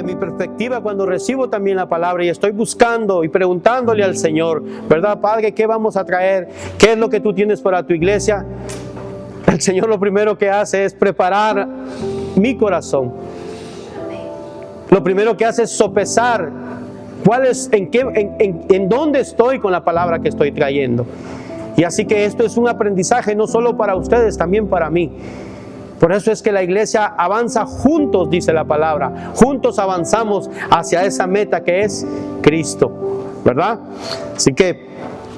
desde mi perspectiva, cuando recibo también la palabra y estoy buscando y preguntándole al Señor, ¿verdad, Padre? ¿Qué vamos a traer? ¿Qué es lo que tú tienes para tu iglesia? El Señor lo primero que hace es preparar mi corazón. Lo primero que hace es sopesar en dónde estoy con la palabra que estoy trayendo. Y así que esto es un aprendizaje no solo para ustedes, también para mí. Por eso es que la iglesia avanza juntos, dice la palabra. Juntos avanzamos hacia esa meta que es Cristo, ¿verdad? Así que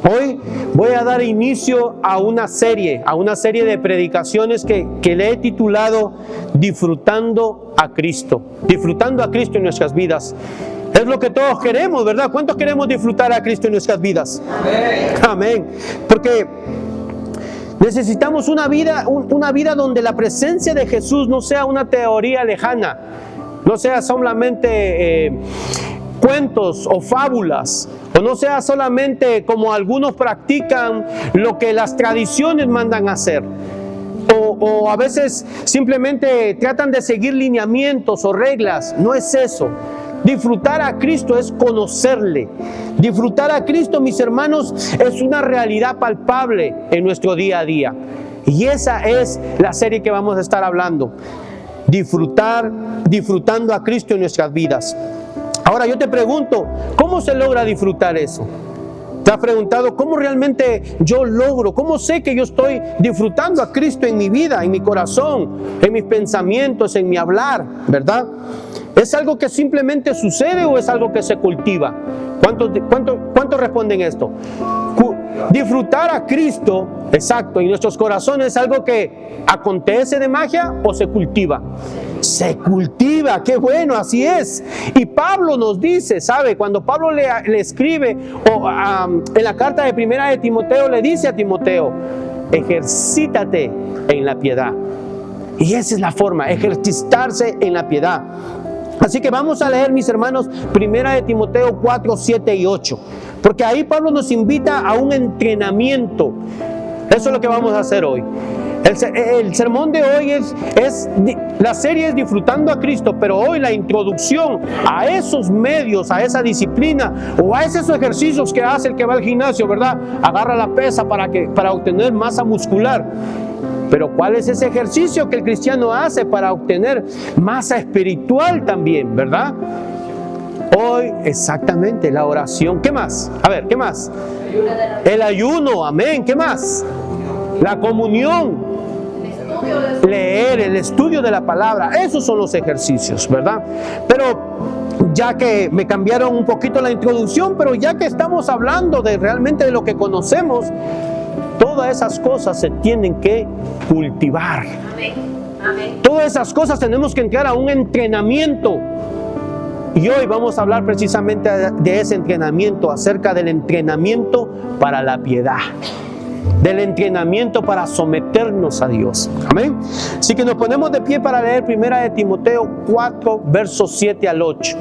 hoy voy a dar inicio a una serie de predicaciones que le he titulado Disfrutando a Cristo. Disfrutando a Cristo en nuestras vidas. Es lo que todos queremos, ¿verdad? ¿Cuántos queremos disfrutar a Cristo en nuestras vidas? Amén. Amén. Porque necesitamos una vida donde la presencia de Jesús no sea una teoría lejana, no sea solamente cuentos o fábulas, o no sea solamente como algunos practican lo que las tradiciones mandan hacer. O a veces simplemente tratan de seguir lineamientos o reglas. No es eso. Disfrutar a Cristo es conocerle. Disfrutar a Cristo, mis hermanos, es una realidad palpable en nuestro día a día. Y esa es la serie que vamos a estar hablando. Disfrutando a Cristo en nuestras vidas. Ahora yo te pregunto, ¿cómo se logra disfrutar eso? ¿Te has preguntado cómo realmente yo logro? ¿Cómo sé que yo estoy disfrutando a Cristo en mi vida, en mi corazón, en mis pensamientos, en mi hablar, ¿verdad? ¿Es algo que simplemente sucede o es algo que se cultiva? ¿Cuántos responden esto? Disfrutar a Cristo, exacto, en nuestros corazones, ¿es algo que acontece de magia o se cultiva? Se cultiva, qué bueno, así es. Y Pablo nos dice, ¿sabe? Cuando Pablo le escribe en la carta de primera de Timoteo, le dice a Timoteo, ejercítate en la piedad. Y esa es la forma, ejercitarse en la piedad. Así que vamos a leer, mis hermanos, primera de Timoteo 4, 7 y 8. Porque ahí Pablo nos invita a un entrenamiento. Eso es lo que vamos a hacer hoy. El sermón de hoy la serie es Disfrutando a Cristo, pero hoy la introducción a esos medios, a esa disciplina o a esos ejercicios que hace el que va al gimnasio, ¿verdad? Agarra la pesa para obtener masa muscular. Pero ¿cuál es ese ejercicio que el cristiano hace para obtener masa espiritual también, verdad? Hoy exactamente la oración. ¿Qué más? A ver, ¿qué más? El ayuno, amén. ¿Qué más? La comunión. Leer, el estudio de la palabra. Esos son los ejercicios, ¿verdad? Pero ya que me cambiaron un poquito la introducción, pero ya que estamos hablando realmente de lo que conocemos, todas esas cosas se tienen que cultivar. Amén. Amén. Todas esas cosas tenemos que entrar a un entrenamiento. Y hoy vamos a hablar precisamente de ese entrenamiento, acerca del entrenamiento para la piedad. Del entrenamiento para someternos a Dios. Amén. Así que nos ponemos de pie para leer primera de Timoteo 4, versos 7 al 8.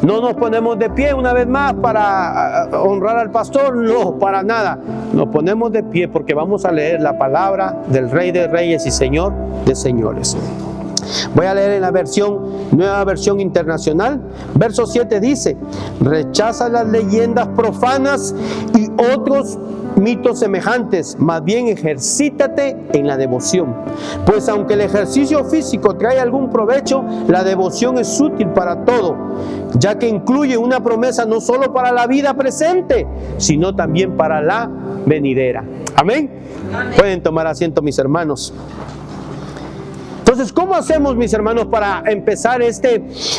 No nos ponemos de pie una vez más para honrar al pastor, no, para nada. Nos ponemos de pie porque vamos a leer la palabra del Rey de Reyes y Señor de Señores. Voy a leer en la nueva versión internacional. Verso 7 dice: rechaza las leyendas profanas y otros mitos semejantes, más bien ejercítate en la devoción. Pues aunque el ejercicio físico trae algún provecho, la devoción es útil para todo, ya que incluye una promesa no solo para la vida presente, sino también para la venidera. Amén. Amén. Pueden tomar asiento, mis hermanos. Entonces, ¿cómo hacemos, mis hermanos, para empezar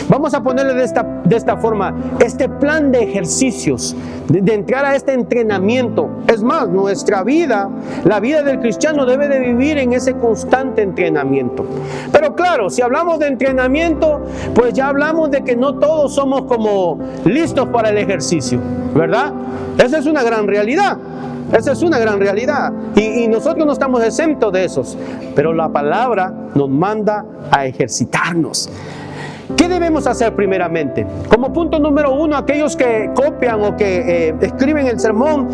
vamos a ponerle de esta forma, este plan de ejercicios, de entrar a este entrenamiento? Es más, nuestra vida, la vida del cristiano debe de vivir en ese constante entrenamiento. Pero claro, si hablamos de entrenamiento, pues ya hablamos de que no todos somos como listos para el ejercicio, ¿verdad? Esa es una gran realidad. Esa es una gran realidad y nosotros no estamos exentos de esos, pero la palabra nos manda a ejercitarnos. ¿Qué debemos hacer primeramente? Como punto número 1, aquellos que copian o que escriben el sermón,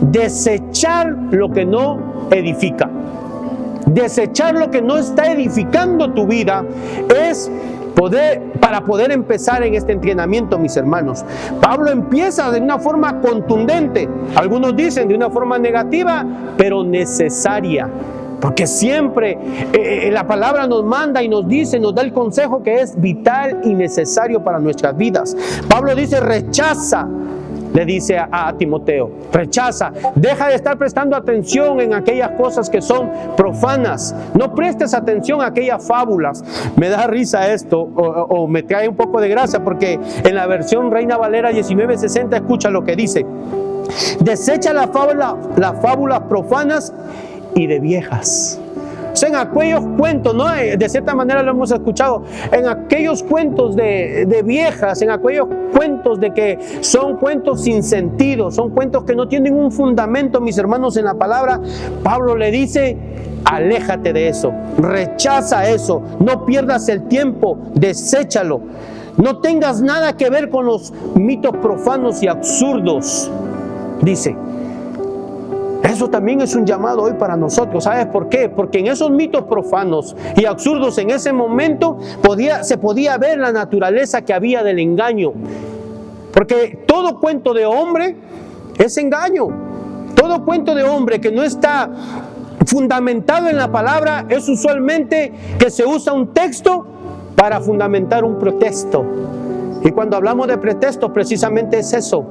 desechar lo que no edifica. Desechar lo que no está edificando tu vida es para poder empezar en este entrenamiento, mis hermanos. Pablo empieza de una forma contundente, algunos dicen de una forma negativa, pero necesaria. Porque siempre la palabra nos manda y nos dice, nos da el consejo que es vital y necesario para nuestras vidas. Pablo dice, rechaza, le dice a Timoteo, rechaza, deja de estar prestando atención en aquellas cosas que son profanas, no prestes atención a aquellas fábulas. Me da risa esto, o me trae un poco de gracia, porque en la versión Reina Valera 1960 escucha lo que dice: desecha las fábulas profanas y de viejas. O sea, en aquellos cuentos, ¿no? De cierta manera lo hemos escuchado, en aquellos cuentos de viejas, en aquellos cuentos de que son cuentos sin sentido, son cuentos que no tienen un fundamento, mis hermanos, en la palabra. Pablo le dice, aléjate de eso, rechaza eso, no pierdas el tiempo, deséchalo. No tengas nada que ver con los mitos profanos y absurdos, dice. Eso también es un llamado hoy para nosotros. ¿Sabes por qué? Porque en esos mitos profanos y absurdos en ese momento se podía ver la naturaleza que había del engaño. Porque todo cuento de hombre es engaño. Todo cuento de hombre que no está fundamentado en la palabra es usualmente que se usa un texto para fundamentar un pretexto. Y cuando hablamos de pretextos, precisamente es eso.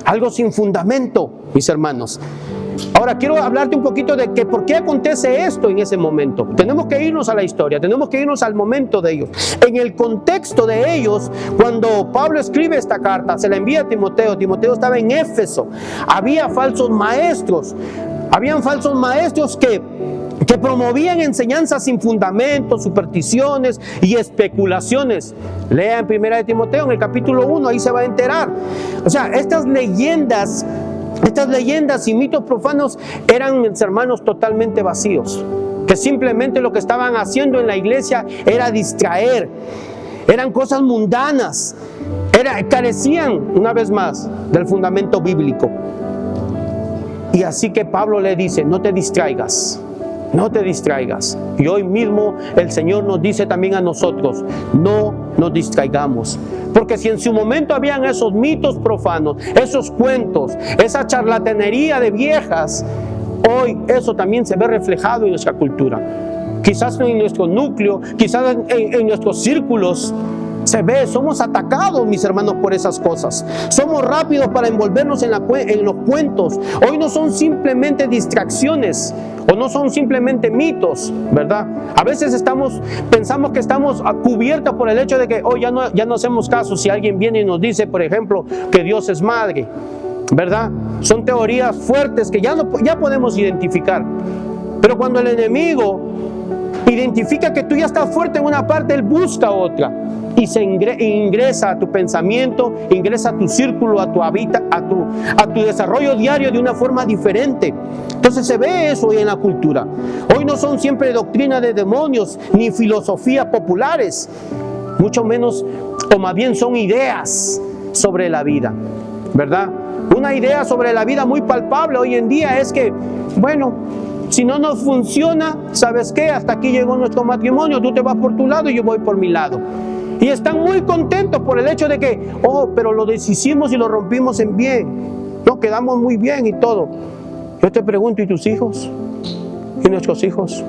Algo sin fundamento, mis hermanos. Ahora quiero hablarte un poquito de que por qué acontece esto en ese momento. Tenemos que irnos a la historia, tenemos que irnos al momento de ellos. En el contexto de ellos, cuando Pablo escribe esta carta, se la envía a Timoteo. Timoteo estaba en Éfeso. Había falsos maestros. Habían falsos maestros que promovían enseñanzas sin fundamento, supersticiones y especulaciones. Lea en 1 de Timoteo, en el capítulo 1, ahí se va a enterar. O sea, estas leyendas y mitos profanos eran, hermanos, totalmente vacíos, que simplemente lo que estaban haciendo en la iglesia era distraer, eran cosas mundanas, carecían, una vez más, del fundamento bíblico. Y así que Pablo le dice, no te distraigas. No te distraigas. Y hoy mismo el Señor nos dice también a nosotros, no nos distraigamos. Porque si en su momento habían esos mitos profanos, esos cuentos, esa charlatanería de viejas, hoy eso también se ve reflejado en nuestra cultura. Quizás en nuestro núcleo, quizás en nuestros círculos, se ve, somos atacados, mis hermanos, por esas cosas. Somos rápidos para envolvernos en los cuentos. Hoy no son simplemente distracciones o no son simplemente mitos, ¿verdad? A veces pensamos que estamos cubiertos por el hecho de que hoy ya no hacemos caso si alguien viene y nos dice, por ejemplo, que Dios es madre, ¿verdad? Son teorías fuertes que ya podemos identificar. Pero cuando el enemigo identifica que tú ya estás fuerte en una parte, él busca otra. Y se ingresa a tu pensamiento, ingresa a tu círculo, a tu hábitat, a tu desarrollo diario de una forma diferente. Entonces se ve eso hoy en la cultura. Hoy no son siempre doctrinas de demonios ni filosofías populares, mucho menos, o más bien son ideas sobre la vida, ¿verdad? Una idea sobre la vida muy palpable hoy en día es que, bueno, si no nos funciona, ¿sabes qué? Hasta aquí llegó nuestro matrimonio, tú te vas por tu lado y yo voy por mi lado. Y están muy contentos por el hecho de que, pero lo deshicimos y lo rompimos en bien. No, quedamos muy bien y todo. Yo te pregunto, ¿y tus hijos? ¿Y nuestros hijos?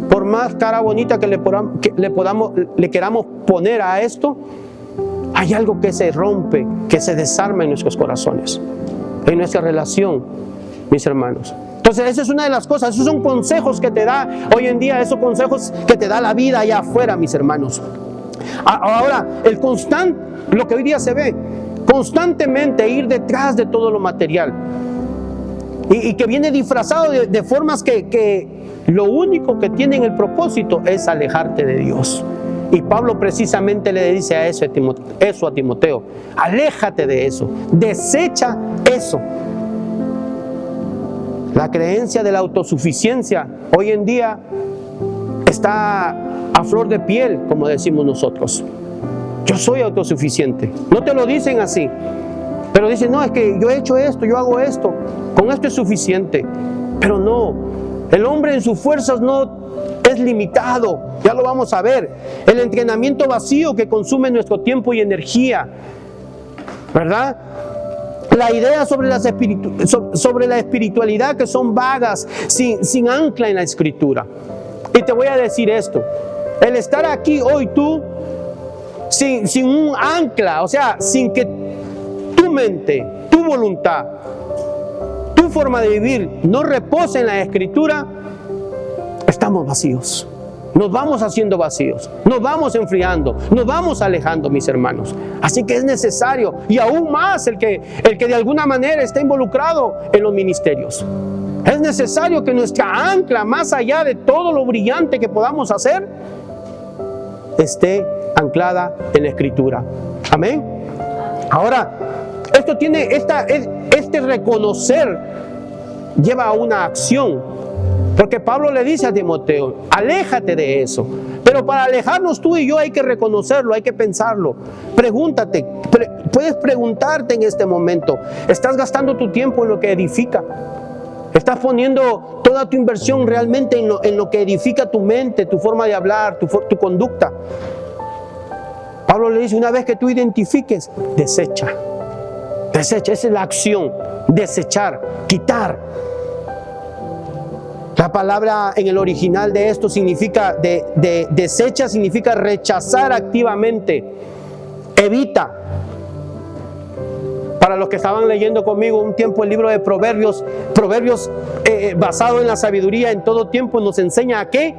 Por más cara bonita que le queramos poner a esto, hay algo que se rompe, que se desarma en nuestros corazones, en nuestra relación, mis hermanos. Entonces esa es una de las cosas, esos son consejos que te da hoy en día, esos consejos que te da la vida allá afuera, mis hermanos. Ahora, lo que hoy día se ve, constantemente ir detrás de todo lo material y que viene disfrazado de formas que lo único que tienen el propósito es alejarte de Dios. Y Pablo precisamente le dice eso a Timoteo, aléjate de eso, desecha eso. La creencia de la autosuficiencia hoy en día está a flor de piel, como decimos nosotros. Yo soy autosuficiente. No te lo dicen así, pero dicen, no, es que yo he hecho esto, yo hago esto, con esto es suficiente. Pero no, el hombre en sus fuerzas no es limitado. Ya lo vamos a ver. El entrenamiento vacío que consume nuestro tiempo y energía, ¿verdad? La idea sobre la espiritualidad que son vagas, sin ancla en la Escritura. Y te voy a decir esto: el estar aquí hoy tú, sin un ancla, o sea, sin que tu mente, tu voluntad, tu forma de vivir no repose en la Escritura, estamos vacíos. Nos vamos haciendo vacíos, nos vamos enfriando, nos vamos alejando, mis hermanos. Así que es necesario, y aún más el que de alguna manera está involucrado en los ministerios. Es necesario que nuestra ancla, más allá de todo lo brillante que podamos hacer, esté anclada en la Escritura. Amén. Ahora, esto tiene este reconocer lleva a una acción. Porque Pablo le dice a Timoteo: aléjate de eso. Pero para alejarnos tú y yo hay que reconocerlo, hay que pensarlo. Pregúntate, puedes preguntarte en este momento: ¿estás gastando tu tiempo en lo que edifica? ¿Estás poniendo toda tu inversión realmente en lo que edifica tu mente, tu forma de hablar, tu conducta? Pablo le dice: una vez que tú identifiques, desecha. Desecha, esa es la acción. Desechar, quitar. La palabra en el original de esto significa, desecha significa rechazar activamente. Evita. Para los que estaban leyendo conmigo un tiempo el libro de Proverbios, basado en la sabiduría en todo tiempo, nos enseña a qué,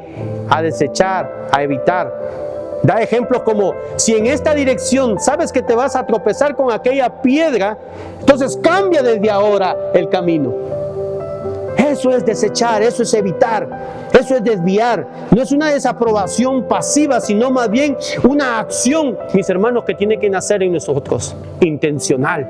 a desechar, a evitar. Da ejemplos como: si en esta dirección sabes que te vas a tropezar con aquella piedra, entonces cambia desde ahora el camino. Eso es desechar, eso es evitar, eso es desviar. No es una desaprobación pasiva, sino más bien una acción, mis hermanos, que tiene que nacer en nosotros, intencional.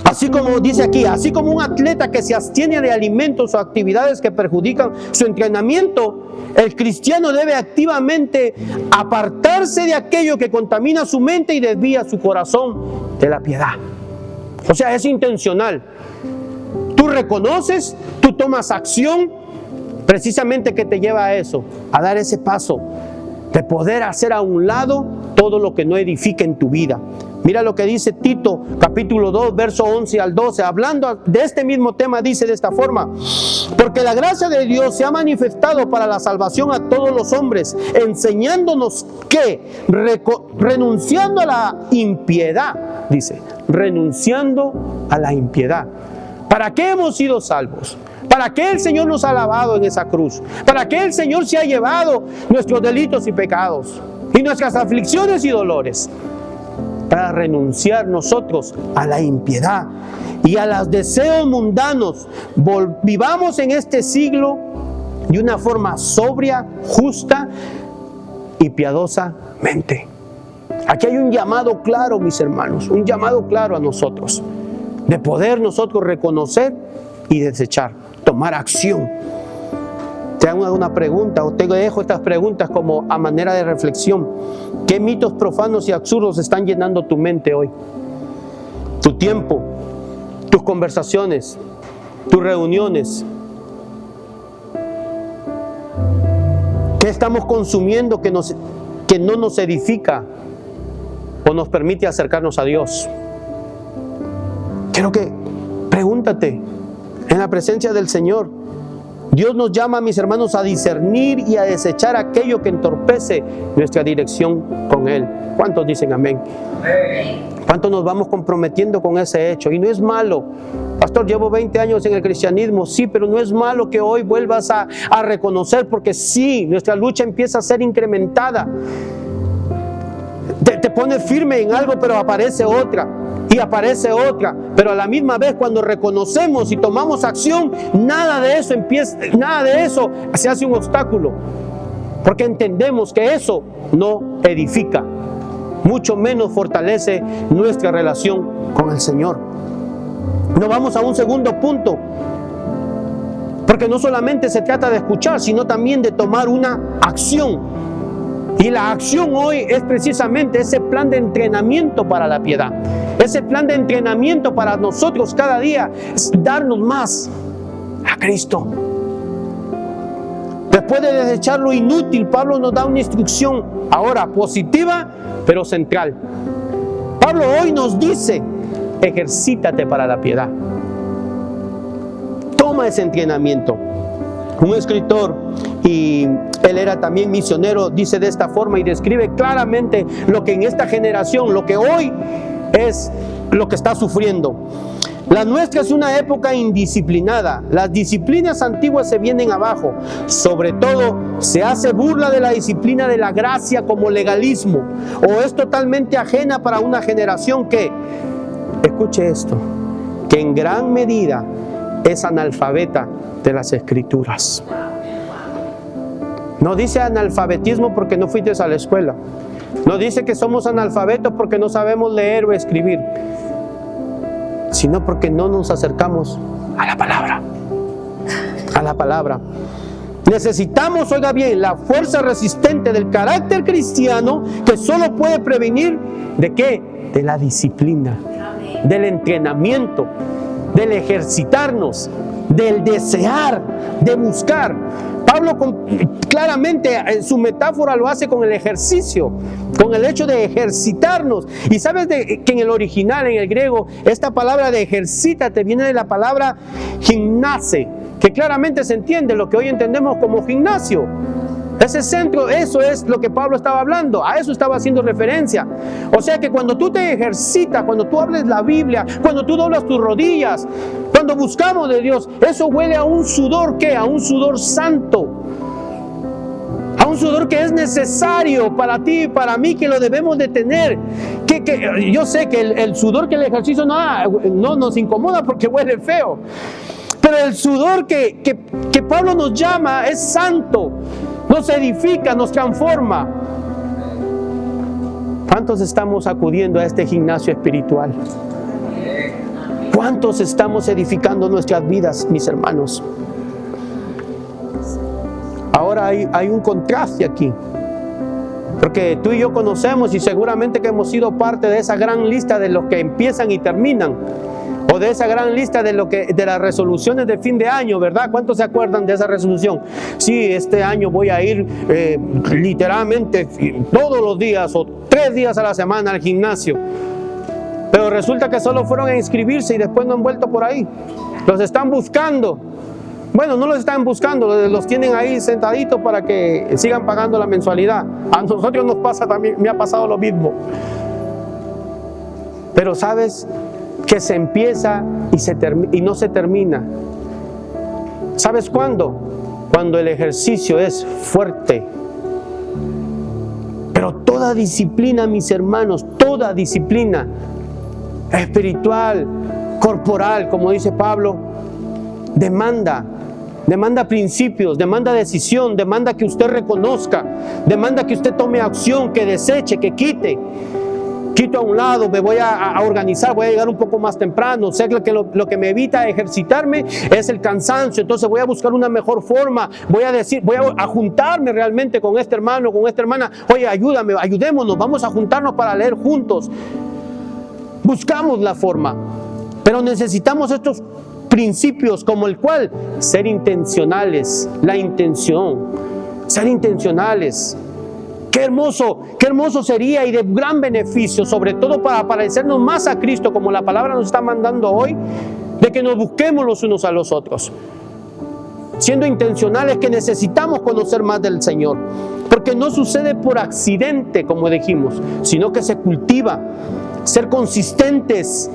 Así como dice aquí, así como un atleta que se abstiene de alimentos o actividades que perjudican su entrenamiento, el cristiano debe activamente apartarse de aquello que contamina su mente y desvía su corazón de la piedad. O sea, es intencional. Tú reconoces, tú tomas acción, precisamente que te lleva a eso, a dar ese paso de poder hacer a un lado todo lo que no edifica en tu vida. Mira lo que dice Tito, capítulo 2, verso 11 al 12, hablando de este mismo tema, dice de esta forma: porque la gracia de Dios se ha manifestado para la salvación a todos los hombres, enseñándonos que, renunciando a la impiedad, dice, renunciando a la impiedad. ¿Para qué hemos sido salvos? ¿Para qué el Señor nos ha lavado en esa cruz? ¿Para qué el Señor se ha llevado nuestros delitos y pecados y nuestras aflicciones y dolores? Para renunciar nosotros a la impiedad y a los deseos mundanos. Vivamos en este siglo de una forma sobria, justa y piadosamente. Aquí hay un llamado claro, mis hermanos, un llamado claro a nosotros, de poder nosotros reconocer y desechar, tomar acción. Te hago una pregunta, o te dejo estas preguntas como a manera de reflexión. ¿Qué mitos profanos y absurdos están llenando tu mente hoy? Tu tiempo, tus conversaciones, tus reuniones. ¿Qué estamos consumiendo que no nos edifica o nos permite acercarnos a Dios? Quiero que pregúntate en la presencia del Señor. Dios nos llama, mis hermanos, a discernir y a desechar aquello que entorpece nuestra dirección con Él. ¿Cuántos dicen amén? ¿Cuántos nos vamos comprometiendo con ese hecho? Y no es malo. Pastor, llevo 20 años en el cristianismo. Sí, pero no es malo que hoy vuelvas a reconocer, porque sí, nuestra lucha empieza a ser incrementada. Te pones firme en algo, pero aparece otra. Y aparece otra, pero a la misma vez cuando reconocemos y tomamos acción, nada de eso se hace un obstáculo, porque entendemos que eso no edifica, mucho menos fortalece nuestra relación con el Señor. Nos vamos a un segundo punto, porque no solamente se trata de escuchar, sino también de tomar una acción. Y la acción hoy es precisamente ese plan de entrenamiento para la piedad. Ese plan de entrenamiento para nosotros cada día es darnos más a Cristo. Después de desechar lo inútil, Pablo nos da una instrucción ahora positiva, pero central. Pablo hoy nos dice: ejercítate para la piedad. Toma ese entrenamiento. Un escritor, y él era también misionero, dice de esta forma y describe claramente lo que en esta generación, lo que hoy es lo que está sufriendo. La nuestra es una época indisciplinada. Las disciplinas antiguas se vienen abajo. Sobre todo, se hace burla de la disciplina de la gracia como legalismo, o es totalmente ajena para una generación que, escuche esto, que en gran medida es analfabeta de las Escrituras. No dice analfabetismo porque no fuiste a la escuela. No dice que somos analfabetos porque no sabemos leer o escribir, sino porque no nos acercamos a la palabra. A la palabra. Necesitamos, oiga bien, la fuerza resistente del carácter cristiano, que solo puede prevenir ¿de qué? De la disciplina, del entrenamiento, del ejercitarnos, del desear, de buscar. Pablo claramente en su metáfora lo hace con el ejercicio, con el hecho de ejercitarnos. Y sabes que en el original, en el griego, esta palabra de ejercítate viene de la palabra gimnase, que claramente se entiende lo que hoy entendemos como gimnasio. Ese centro, eso es lo que Pablo estaba hablando, a eso estaba haciendo referencia. O sea que cuando tú te ejercitas, cuando tú hables la Biblia, cuando tú doblas tus rodillas, cuando buscamos de Dios, eso huele a un sudor, ¿qué? A un sudor santo, a un sudor que es necesario para ti y para mí, que lo debemos de tener. Que yo sé que el sudor que el ejercicio no nos incomoda porque huele feo, pero el sudor que Pablo nos llama es santo. Nos edifica, nos transforma. ¿Cuántos estamos acudiendo a este gimnasio espiritual? ¿Cuántos estamos edificando nuestras vidas, mis hermanos? Ahora hay un contraste aquí, porque tú y yo conocemos, y seguramente que hemos sido parte de esa gran lista de los que empiezan y terminan, o de esa gran lista de las resoluciones de fin de año, ¿verdad? ¿Cuántos se acuerdan de esa resolución? Sí, este año voy a ir literalmente todos los días o 3 días a la semana al gimnasio. Pero resulta que solo fueron a inscribirse y después no han vuelto por ahí. Los están buscando. Bueno, no los están buscando, los tienen ahí sentaditos para que sigan pagando la mensualidad. A nosotros nos pasa también, me ha pasado lo mismo. Pero ¿sabes? Que se empieza y no se termina. ¿Sabes cuándo? Cuando el ejercicio es fuerte. Pero toda disciplina, mis hermanos, toda disciplina espiritual, corporal, como dice Pablo, demanda principios, demanda decisión, demanda que usted reconozca, demanda que usted tome acción, que deseche, que quito a un lado, me voy a organizar, voy a llegar un poco más temprano. Sé que lo que me evita ejercitarme es el cansancio, entonces voy a buscar una mejor forma, voy a juntarme realmente con este hermano, con esta hermana. Oye, ayúdame, ayudémonos, vamos a juntarnos para leer juntos. Buscamos la forma, pero necesitamos estos principios, como el cual ser intencionales, la intención, ser intencionales. Qué hermoso sería y de gran beneficio, sobre todo para parecernos más a Cristo, como la palabra nos está mandando hoy, de que nos busquemos los unos a los otros, siendo intencionales, que necesitamos conocer más del Señor, porque no sucede por accidente, como dijimos, sino que se cultiva. Ser consistentes,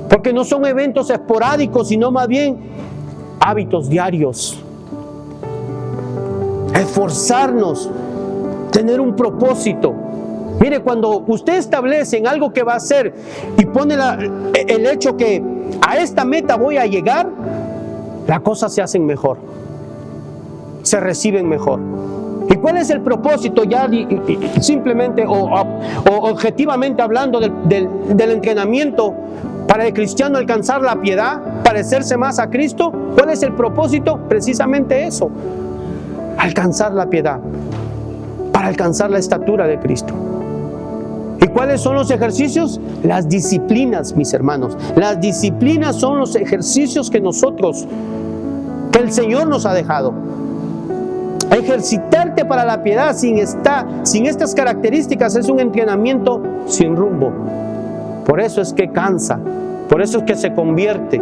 porque no son eventos esporádicos, sino más bien hábitos diarios. Esforzarnos, tener un propósito. Mire, cuando usted establece en algo que va a hacer y pone el hecho que a esta meta voy a llegar, las cosas se hacen mejor, se reciben mejor. ¿Y cuál es el propósito ya simplemente o objetivamente hablando del entrenamiento para el cristiano alcanzar la piedad, parecerse más a Cristo? ¿Cuál es el propósito? Precisamente eso, alcanzar la piedad, para alcanzar la estatura de Cristo. ¿Y cuáles son los ejercicios? Las disciplinas, mis hermanos. Las disciplinas son los ejercicios que el Señor nos ha dejado. Ejercitarte para la piedad sin estas características es un entrenamiento sin rumbo. Por eso es que cansa, por eso es que se convierte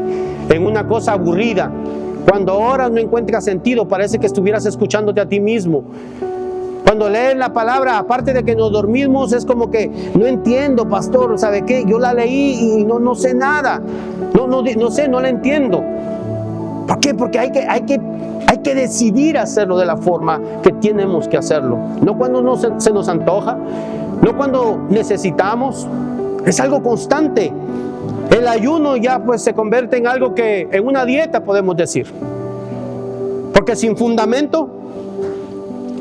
en una cosa aburrida. Cuando oras no encuentras sentido, parece que estuvieras escuchándote a ti mismo. Cuando lees la palabra, aparte de que nos dormimos, es como que no entiendo, pastor, ¿sabe qué? Yo la leí y no sé nada. No la entiendo. ¿Por qué? Porque hay que decidir hacerlo de la forma que tenemos que hacerlo. No cuando se nos antoja, no cuando necesitamos. Es algo constante. El ayuno ya pues se convierte en algo que, en una dieta podemos decir. Porque sin fundamento,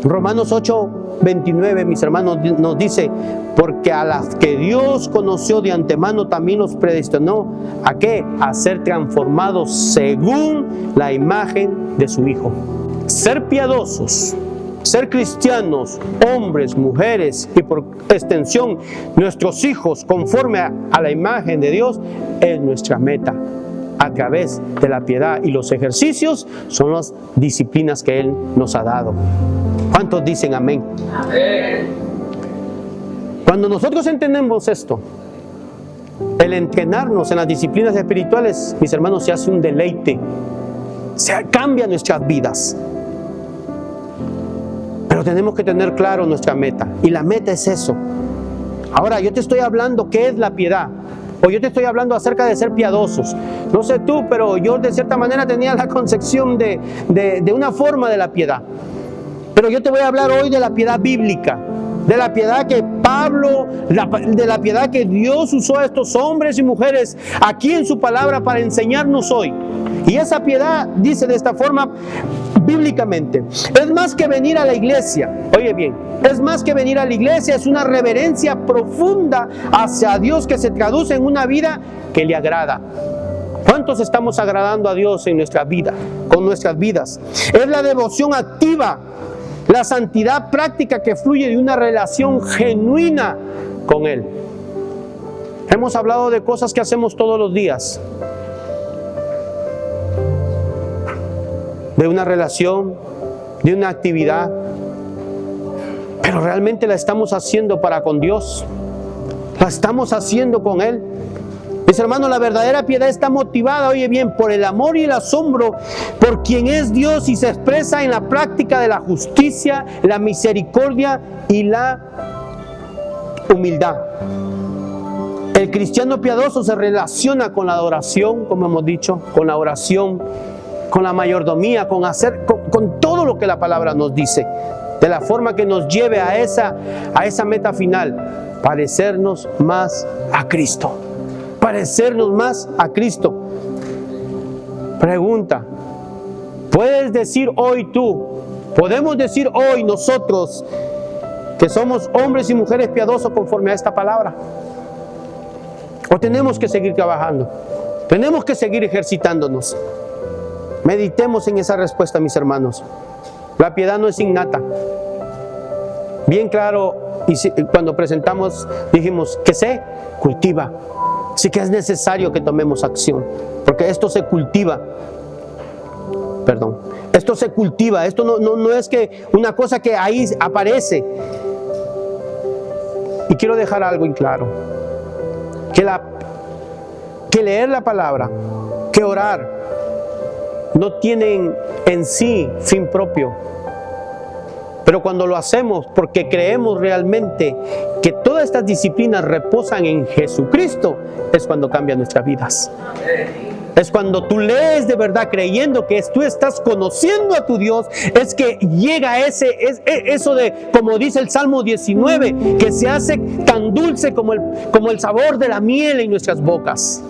Romanos 8:29, mis hermanos, nos dice, porque a las que Dios conoció de antemano también los predestinó, ¿a qué? A ser transformados según la imagen de su Hijo. Ser piadosos, ser cristianos, hombres, mujeres y por extensión nuestros hijos conforme a la imagen de Dios es nuestra meta a través de la piedad, y los ejercicios son las disciplinas que Él nos ha dado. ¿Cuántos dicen amén? Amén. Cuando nosotros entendemos esto, el entrenarnos en las disciplinas espirituales, mis hermanos, se hace un deleite, cambia nuestras vidas. Pero tenemos que tener claro nuestra meta, y la meta es eso. Ahora, yo te estoy hablando qué es la piedad, o yo te estoy hablando acerca de ser piadosos. No sé tú, pero yo de cierta manera tenía la concepción de una forma de la piedad. Pero yo te voy a hablar hoy de la piedad bíblica, de la piedad que Pablo, de la piedad que Dios usó a estos hombres y mujeres aquí en su palabra para enseñarnos hoy. Y esa piedad dice de esta forma bíblicamente: es más que venir a la iglesia. Oye bien, es más que venir a la iglesia, es una reverencia profunda hacia Dios que se traduce en una vida que le agrada. ¿Cuántos estamos agradando a Dios en nuestra vida, con nuestras vidas? Es la devoción activa, la santidad práctica que fluye de una relación genuina con Él. Hemos hablado de cosas que hacemos todos los días, de una relación, de una actividad, pero realmente la estamos haciendo para con Dios, la estamos haciendo con Él. Mis hermanos, la verdadera piedad está motivada, oye bien, por el amor y el asombro por quien es Dios, y se expresa en la práctica de la justicia, la misericordia y la humildad. El cristiano piadoso se relaciona con la adoración, como hemos dicho, con la oración, con la mayordomía, con todo lo que la palabra nos dice, de la forma que nos lleve a esa meta final: parecernos más a Cristo. Parecernos más a Cristo. Pregunta: ¿puedes decir hoy tú, podemos decir hoy nosotros que somos hombres y mujeres piadosos conforme a esta palabra? ¿O tenemos que seguir trabajando? ¿Tenemos que seguir ejercitándonos? Meditemos en esa respuesta, mis hermanos. La piedad no es innata. Bien claro, y cuando presentamos dijimos que se cultiva. Así que es necesario que tomemos acción, porque esto se cultiva. Esto se cultiva. Esto no es que una cosa que ahí aparece. Y quiero dejar algo en claro: que leer la palabra, que orar, no tienen en sí fin propio. Pero cuando lo hacemos porque creemos realmente que todas estas disciplinas reposan en Jesucristo, es cuando cambian nuestras vidas. Es cuando tú lees de verdad creyendo que tú estás conociendo a tu Dios, es que llega eso de, como dice el Salmo 19, que se hace tan dulce como el sabor de la miel en nuestras bocas.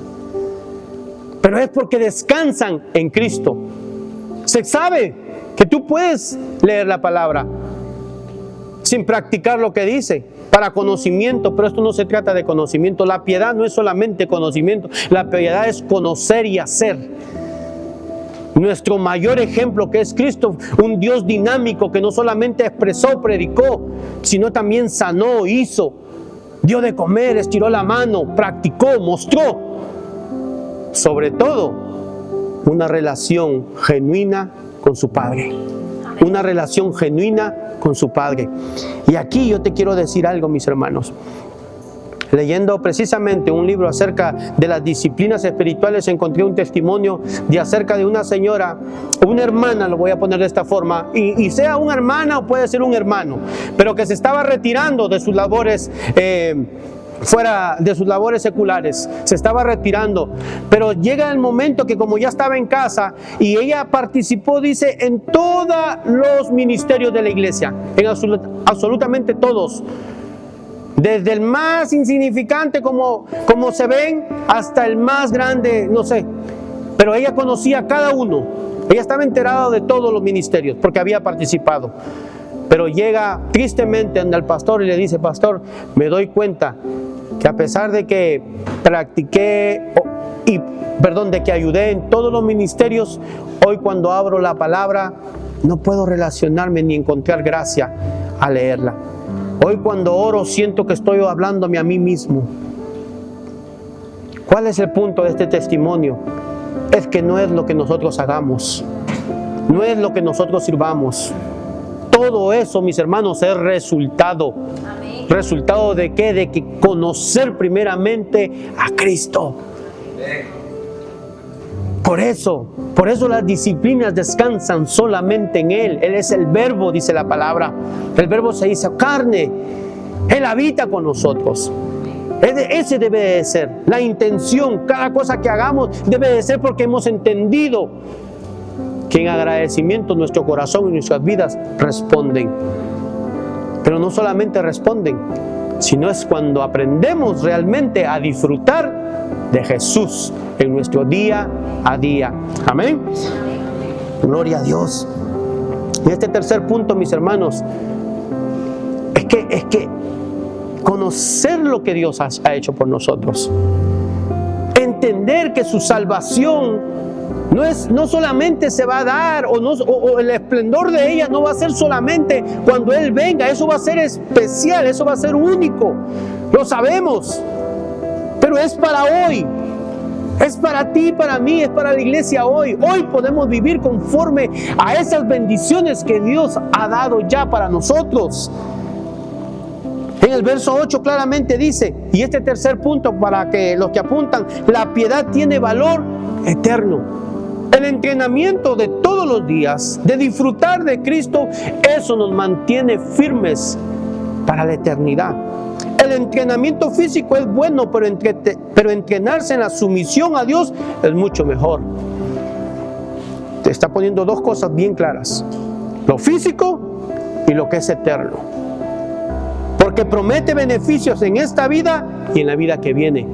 Pero es porque descansan en Cristo. Se sabe que tú puedes leer la palabra sin practicar lo que dice, para conocimiento, pero esto no se trata de conocimiento. La piedad no es solamente conocimiento, la piedad es conocer y hacer. Nuestro mayor ejemplo, que es Cristo, un Dios dinámico que no solamente expresó, predicó, sino también sanó, hizo, dio de comer, estiró la mano, practicó, mostró. Sobre todo, una relación genuina con su Padre. una relación genuina con su Padre. Y aquí yo te quiero decir algo, mis hermanos. Leyendo precisamente un libro acerca de las disciplinas espirituales, encontré un testimonio de acerca de una señora, una hermana, lo voy a poner de esta forma, y sea una hermana o puede ser un hermano, pero que se estaba retirando de sus labores fuera de sus labores seculares, se estaba retirando, pero llega el momento que como ya estaba en casa y ella participó, dice, en todos los ministerios de la iglesia, en absolutamente todos, desde el más insignificante como se ven hasta el más grande, no sé, pero ella conocía a cada uno, ella estaba enterada de todos los ministerios porque había participado. Pero llega tristemente ante el pastor y le dice: pastor, me doy cuenta que a pesar de que de que ayudé en todos los ministerios, hoy cuando abro la palabra no puedo relacionarme ni encontrar gracia al leerla. Hoy cuando oro siento que estoy hablándome a mí mismo. ¿Cuál es el punto de este testimonio? Es que no es lo que nosotros hagamos, no es lo que nosotros sirvamos. Todo eso, mis hermanos, es resultado. Amén. ¿Resultado de qué? De que conocer primeramente a Cristo. Por eso las disciplinas descansan solamente en Él. Él es el verbo, dice la palabra. El verbo se hizo carne. Él habita con nosotros. Ese debe de ser la intención. Cada cosa que hagamos debe de ser porque hemos entendido que en agradecimiento nuestro corazón y nuestras vidas responden. Pero no solamente responden, sino es cuando aprendemos realmente a disfrutar de Jesús en nuestro día a día. Amén. Gloria a Dios. Y este tercer punto, mis hermanos, es que conocer lo que Dios ha hecho por nosotros, entender que su salvación no solamente se va a dar, o el esplendor de ella no va a ser solamente cuando Él venga. Eso va a ser especial, eso va a ser único, lo sabemos, pero es para hoy, es para ti, para mí, es para la iglesia hoy. Hoy podemos vivir conforme a esas bendiciones que Dios ha dado ya para nosotros. En el verso 8 claramente dice, y este tercer punto para que los que apuntan: la piedad tiene valor eterno. El entrenamiento de todos los días, de disfrutar de Cristo, eso nos mantiene firmes para la eternidad. El entrenamiento físico es bueno, pero entrenarse en la sumisión a Dios es mucho mejor. Te está poniendo dos cosas bien claras: lo físico y lo que es eterno. Porque promete beneficios en esta vida y en la vida que viene.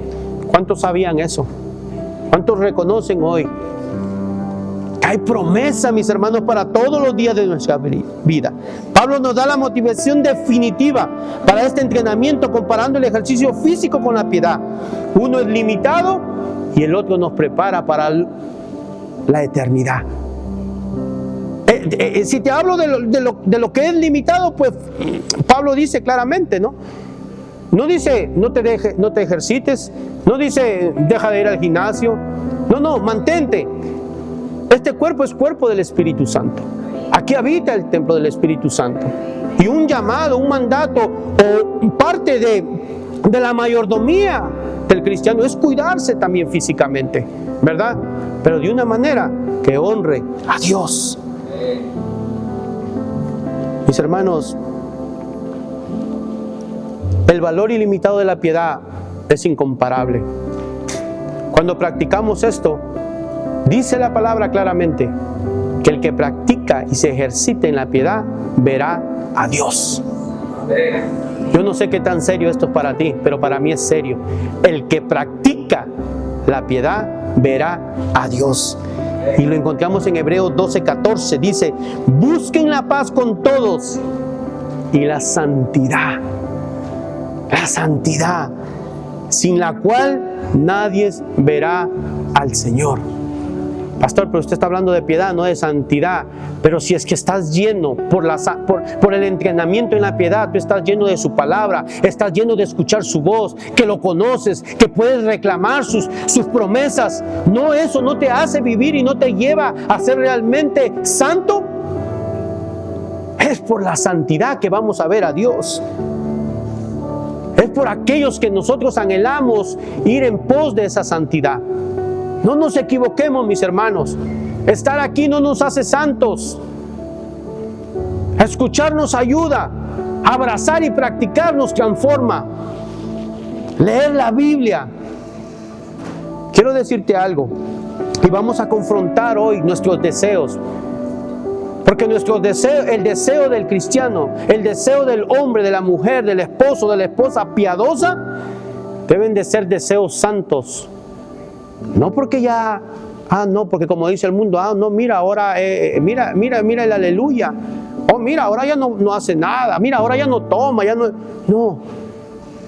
¿Cuántos sabían eso? ¿Cuántos reconocen hoy? Hay promesa, mis hermanos, para todos los días de nuestra vida. Pablo nos da la motivación definitiva para este entrenamiento, comparando el ejercicio físico con la piedad. Uno es limitado y el otro nos prepara para la eternidad. Si te hablo de lo que es limitado, pues Pablo dice claramente, ¿no? No dice no te ejercites, no dice deja de ir al gimnasio. No, mantente. Este cuerpo es cuerpo del Espíritu Santo. Aquí habita el templo del Espíritu Santo. Y un llamado, un mandato o parte de la mayordomía del cristiano es cuidarse también físicamente, ¿verdad? Pero de una manera que honre a Dios. Mis hermanos, el valor ilimitado de la piedad es incomparable. Cuando practicamos esto, dice la palabra claramente que el que practica y se ejercita en la piedad verá a Dios. Yo no sé qué tan serio esto es para ti, pero para mí es serio. El que practica la piedad verá a Dios. Y lo encontramos en Hebreos 12:14. Dice: busquen la paz con todos y la santidad, sin la cual nadie verá al Señor. Pastor, pero usted está hablando de piedad, no de santidad. Pero si es que estás lleno por el entrenamiento en la piedad, tú estás lleno de su palabra, estás lleno de escuchar su voz, que lo conoces, que puedes reclamar sus promesas. ¿No eso no te hace vivir y no te lleva a ser realmente santo? por la santidad que vamos a ver a Dios. Es por aquellos que nosotros anhelamos ir en pos de esa santidad. No nos equivoquemos, mis hermanos. Estar aquí no nos hace santos. Escuchar nos ayuda. Abrazar y practicar nos transforma. Leer la Biblia. Quiero decirte algo. Y vamos a confrontar hoy nuestros deseos. Porque nuestro deseo, el deseo del cristiano, el deseo del hombre, de la mujer, del esposo, de la esposa piadosa, deben de ser deseos santos. No porque ya, no, porque como dice el mundo, no, mira, ahora, mira el aleluya. Oh, mira, ahora ya no hace nada. Mira, ahora ya no toma, ya no. No.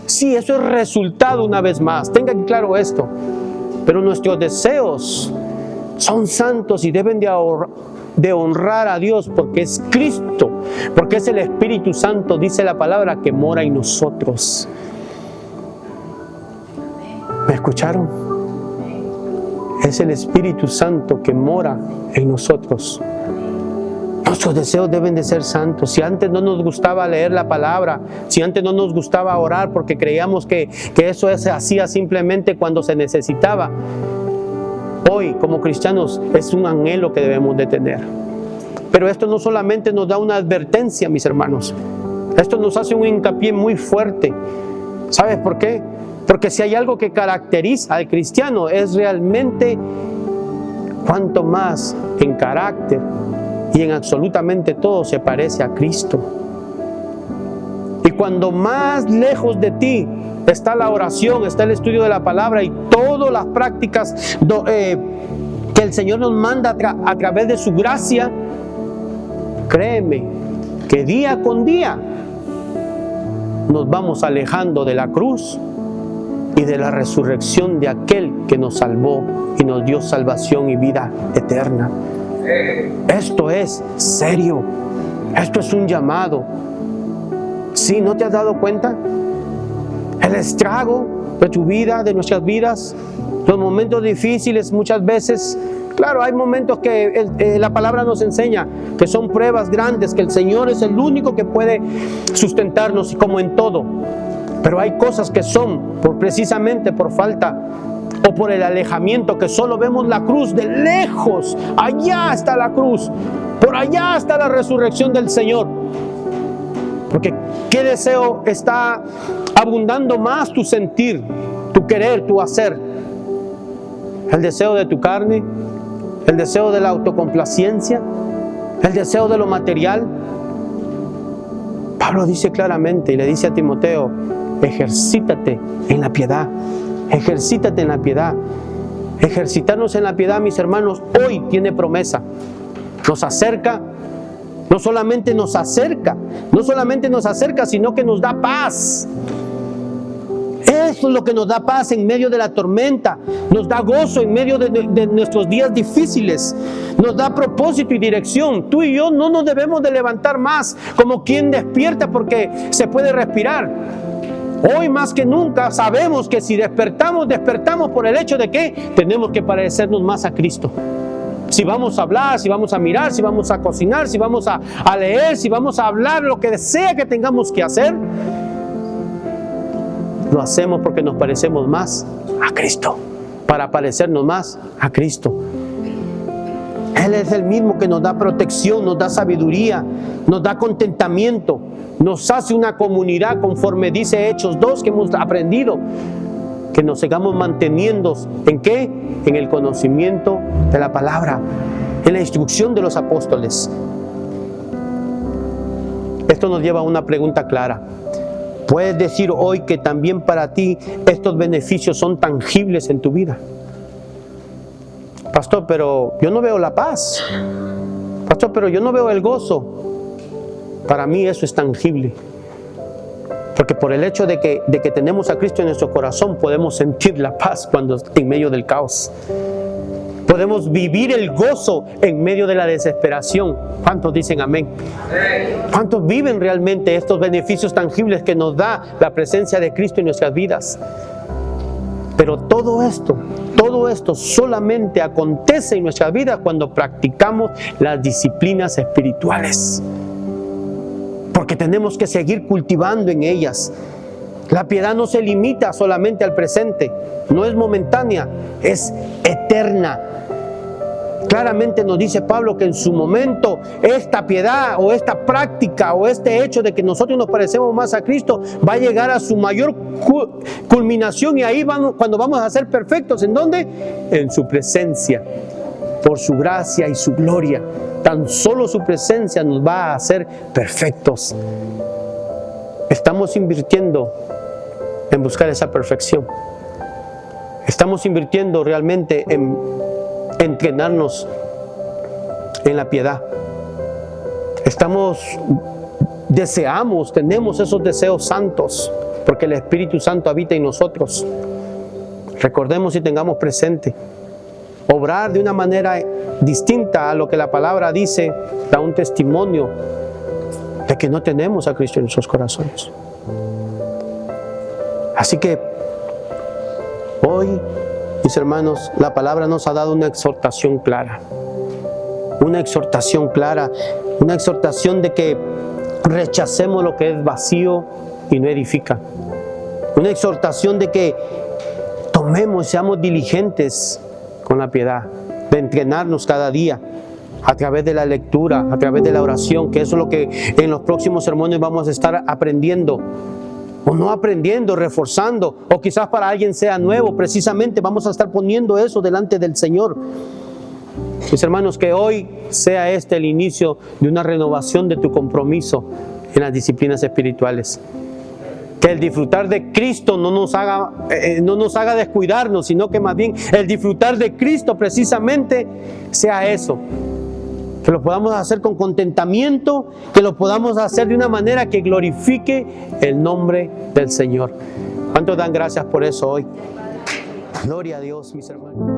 Sí, eso es resultado una vez más. Tengan claro esto. Pero nuestros deseos son santos y deben de honrar a Dios, porque es Cristo, porque es el Espíritu Santo, dice la palabra, que mora en nosotros. ¿Me escucharon? Es el Espíritu Santo que mora en nosotros. Nuestros deseos deben de ser santos. Si antes no nos gustaba leer la palabra, si antes no nos gustaba orar porque creíamos que eso se hacía simplemente cuando se necesitaba, hoy como cristianos es un anhelo que debemos de tener. Pero esto no solamente nos da una advertencia, mis hermanos. Esto nos hace un hincapié muy fuerte. ¿Sabes por qué? Porque si hay algo que caracteriza al cristiano es realmente cuanto más en carácter y en absolutamente todo se parece a Cristo. Y cuando más lejos de ti está la oración, está el estudio de la palabra y todas las prácticas que el Señor nos manda a través de su gracia, créeme que día con día nos vamos alejando de la cruz y de la resurrección de aquel que nos salvó y nos dio salvación y vida eterna. Esto es serio. Esto es un llamado. ¿Sí? ¿No te has dado cuenta? El estrago de tu vida, de nuestras vidas, los momentos difíciles muchas veces. Claro, hay momentos que la palabra nos enseña que son pruebas grandes, que el Señor es el único que puede sustentarnos, como en todo. Pero hay cosas que son precisamente por falta o por el alejamiento, que solo vemos la cruz de lejos. Allá está la cruz, por allá está la resurrección del Señor. Porque ¿qué deseo está abundando más? Tu sentir, tu querer, tu hacer. El deseo de tu carne, el deseo de la autocomplacencia, el deseo de lo material. Pablo dice claramente y le dice a Timoteo: ejercítate en la piedad, ejercítate en la piedad. Ejercitarnos en la piedad, mis hermanos, hoy tiene promesa. Nos acerca, no solamente nos acerca, sino que nos da paz. Eso es lo que nos da paz en medio de la tormenta, nos da gozo en medio de nuestros días difíciles, nos da propósito y dirección. Tú y yo no nos debemos de levantar más como quien despierta porque se puede respirar. Hoy más que nunca sabemos que si despertamos por el hecho de que tenemos que parecernos más a Cristo. Si vamos a hablar, si vamos a mirar, si vamos a cocinar, si vamos a leer, si vamos a hablar, lo que sea que tengamos que hacer, lo hacemos porque nos parecemos más a Cristo, para parecernos más a Cristo. Él es el mismo que nos da protección, nos da sabiduría, nos da contentamiento, nos hace una comunidad conforme dice Hechos 2 que hemos aprendido, que nos sigamos manteniendo ¿en qué? En el conocimiento de la palabra, en la instrucción de los apóstoles. Esto nos lleva a una pregunta clara. ¿Puedes decir hoy que también para ti estos beneficios son tangibles en tu vida? Pastor, pero yo no veo la paz. Pastor, pero yo no veo el gozo. Para mí eso es tangible. Porque por el hecho de que tenemos a Cristo en nuestro corazón, podemos sentir la paz cuando en medio del caos. Podemos vivir el gozo en medio de la desesperación. ¿Cuántos dicen amén? ¿Cuántos viven realmente estos beneficios tangibles que nos da la presencia de Cristo en nuestras vidas? Pero todo esto solamente acontece en nuestras vidas cuando practicamos las disciplinas espirituales. porque tenemos que seguir cultivando en ellas. La piedad no se limita solamente al presente, no es momentánea, es eterna. Claramente nos dice Pablo que en su momento esta piedad o esta práctica o este hecho de que nosotros nos parecemos más a Cristo va a llegar a su mayor culminación, y ahí vamos, cuando vamos a ser perfectos. ¿En dónde? En su presencia, por su gracia y su gloria. Tan solo su presencia nos va a hacer perfectos. Estamos invirtiendo en buscar esa perfección. Estamos invirtiendo realmente en entrenarnos en la piedad. Tenemos esos deseos santos, porque el Espíritu Santo habita en nosotros. Recordemos y tengamos presente, obrar de una manera distinta a lo que la palabra dice, da un testimonio de que no tenemos a Cristo en nuestros corazones. Así que hoy, mis hermanos, la palabra nos ha dado una exhortación clara. Una exhortación clara, una exhortación de que rechacemos lo que es vacío y no edifica. Una exhortación de que tomemos y seamos diligentes con la piedad, de entrenarnos cada día a través de la lectura, a través de la oración, que eso es lo que en los próximos sermones vamos a estar aprendiendo. O no aprendiendo, reforzando, o quizás para alguien sea nuevo, precisamente vamos a estar poniendo eso delante del Señor. Mis hermanos, que hoy sea este el inicio de una renovación de tu compromiso en las disciplinas espirituales. Que el disfrutar de Cristo no nos haga descuidarnos, sino que más bien el disfrutar de Cristo precisamente sea eso. Que lo podamos hacer con contentamiento, que lo podamos hacer de una manera que glorifique el nombre del Señor. ¿Cuántos dan gracias por eso hoy? Gloria a Dios, mis hermanos.